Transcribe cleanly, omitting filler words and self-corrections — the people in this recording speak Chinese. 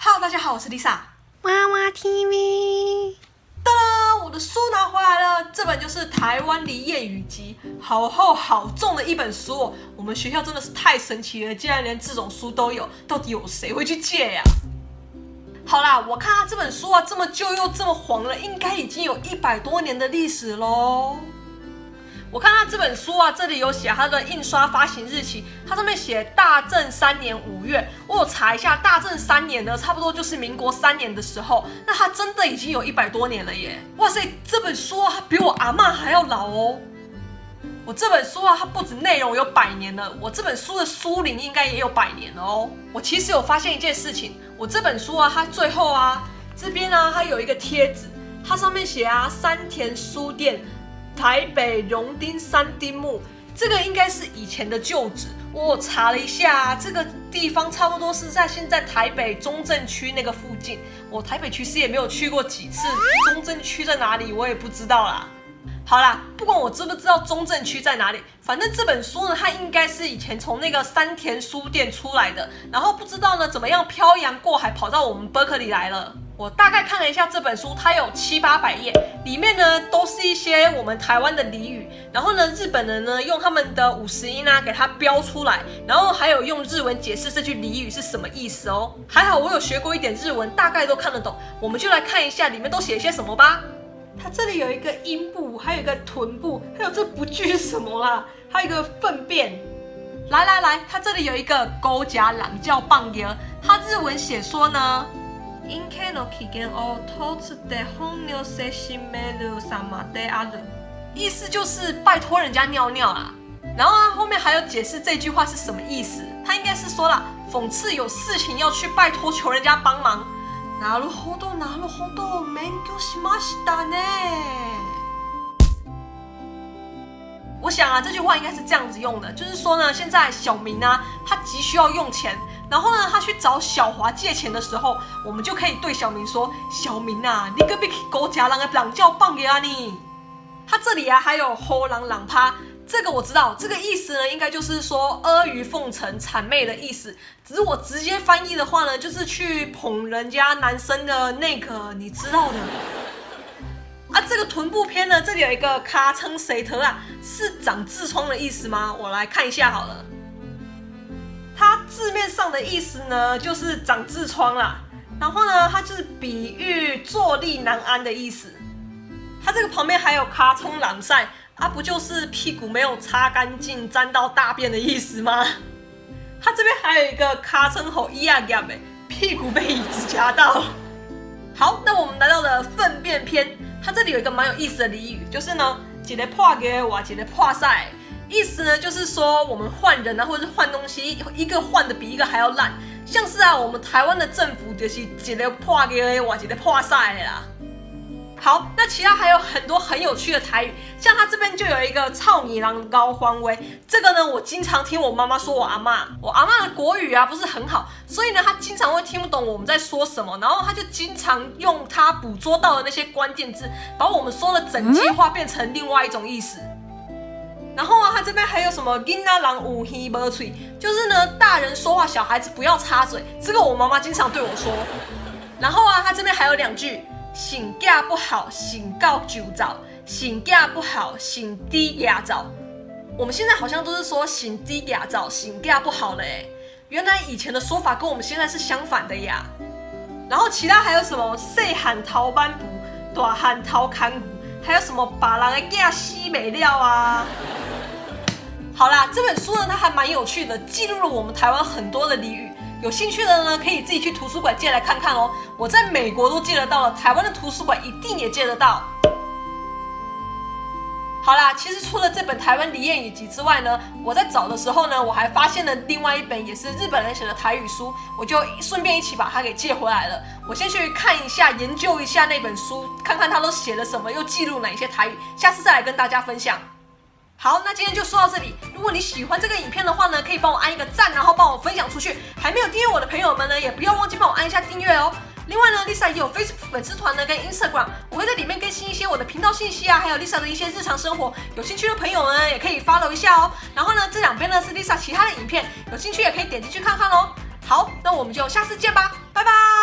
Hello， 大家好，我是 Lisa。娃娃 TV。哒啦，我的书拿回来了，这本就是《台湾梨谚语集》，好厚好重的一本书哦。我们学校真的是太神奇了，竟然连这种书都有，到底有谁会去借呀？好啦，我看它这本书啊，这么旧又这么黄了，应该已经有100多年的历史咯。我看它这本书啊，这里有写它的印刷发行日期，它上面写大正3年5月。我有查一下，大正3年呢，差不多就是民国3年的时候。那它真的已经有100多年了耶！哇塞，这本书啊，它比我阿嬷还要老哦。我这本书啊，它不止内容有100年了，我这本书的书龄应该也有100年了哦。我其实有发现一件事情，我这本书啊，它最后啊这边啊，它有一个贴纸，它上面写啊山田书店。台北荣町3丁目，这个应该是以前的旧址。我查了一下，这个地方差不多是在现在台北中正区那个附近。我台北其实也没有去过几次，中正区在哪里我也不知道啦。好啦，不管我知不知道中正区在哪里，反正这本书呢，它应该是以前从那个山田书店出来的，然后不知道呢怎么样漂洋过海跑到我们伯克利来了。我大概看了一下这本书，它有700-800页，里面呢都是一些我们台湾的俚语，然后呢日本人呢用他们的50音啊给它标出来，然后还有用日文解释这句俚语是什么意思哦。还好我有学过一点日文，大概都看得懂。我们就来看一下里面都写一些什么吧。它这里有一个阴部，还有一个臀部，还有这不句是什么啦？还有一个粪便。来，它这里有一个勾夹狼叫棒爷，它日文写说呢。陰茎の起源を通つて本尿せしめる様である，意思就是拜托人家尿尿啦。然後啊，后面还有解释这句话是什么意思。他应该是说啦，讽刺有事情要去拜托求人家帮忙。なるほど、勉強しましたね。我想啊，这句话应该是这样子用的，就是说呢，现在小明啊，他急需要用钱。然后呢，他去找小华借钱的时候，我们就可以对小明说：“小明啊，你个别狗夹狼的狼叫棒给啊你！”他这里啊还有吼狼狼趴，这个我知道，这个意思呢应该就是说阿谀奉承、谄媚的意思。只是我直接翻译的话呢，就是去捧人家男生的那个，你知道的。啊，这个臀部篇呢，这里有一个卡称谁特啊，是长痔疮的意思吗？我来看一下好了。它字面上的意思呢，就是长痔疮啦。然后呢，它就是比喻坐立难安的意思。它这个旁边还有卡冲朗晒啊，不就是屁股没有擦干净，沾到大便的意思吗？它这边还有一个卡冲吼咿呀呀的，屁股被椅子夹到。好，那我们来到了粪便篇，它这里有一个蛮有意思的俚语，就是呢，一个破给我，一个破晒。意思呢，就是说我们换人啊，或者是换东西，一个换的比一个还要烂。像是啊，我们台湾的政府就是一个破给我，一个破赛啦。好，那其他还有很多很有趣的台语，像它这边就有一个操你郎高欢威，这个呢，我经常听我妈妈说我阿嬷的国语啊不是很好，所以呢，她经常会听不懂我们在说什么，然后她就经常用她捕捉到的那些关键字，把我们说的整句话变成另外一种意思。然后啊，他这边还有什么囡仔人有耳无嘴，就是呢，大人说话，小孩子不要插嘴。这个我妈妈经常对我说。然后啊，他这边还有2句：性格不好，性告就早；性格不好，性低牙早。我们现在好像都是说性低牙早，性格不好了哎。原来以前的说法跟我们现在是相反的呀。然后其他还有什么细汉偷班布，大汉偷看骨。还有什么把人的囝死没了啊？好啦，这本书呢，它还蛮有趣的，记录了我们台湾很多的俚语。有兴趣的呢，可以自己去图书馆借来看看哦。我在美国都借得到了，台湾的图书馆一定也借得到。好啦，其实除了这本《台湾俚谚语集》之外呢，我在找的时候呢，我还发现了另外一本也是日本人写的台语书，我就顺便一起把它给借回来了。我先去看一下，研究一下那本书，看看它都写了什么，又记录哪一些台语，下次再来跟大家分享。好，那今天就说到这里。如果你喜欢这个影片的话呢，可以帮我按一个赞，然后帮我分享出去。还没有订阅我的朋友们呢，也不要忘记帮我按一下订阅哦。另外呢 ，Lisa 也有 Facebook 粉丝团呢跟 Instagram， 我会在里面更新一些我的频道信息啊，还有 Lisa 的一些日常生活。有兴趣的朋友呢，也可以 follow 一下哦。然后呢，这2边呢是 Lisa 其他的影片，有兴趣也可以点进去看看哦。好，那我们就下次见吧，拜拜。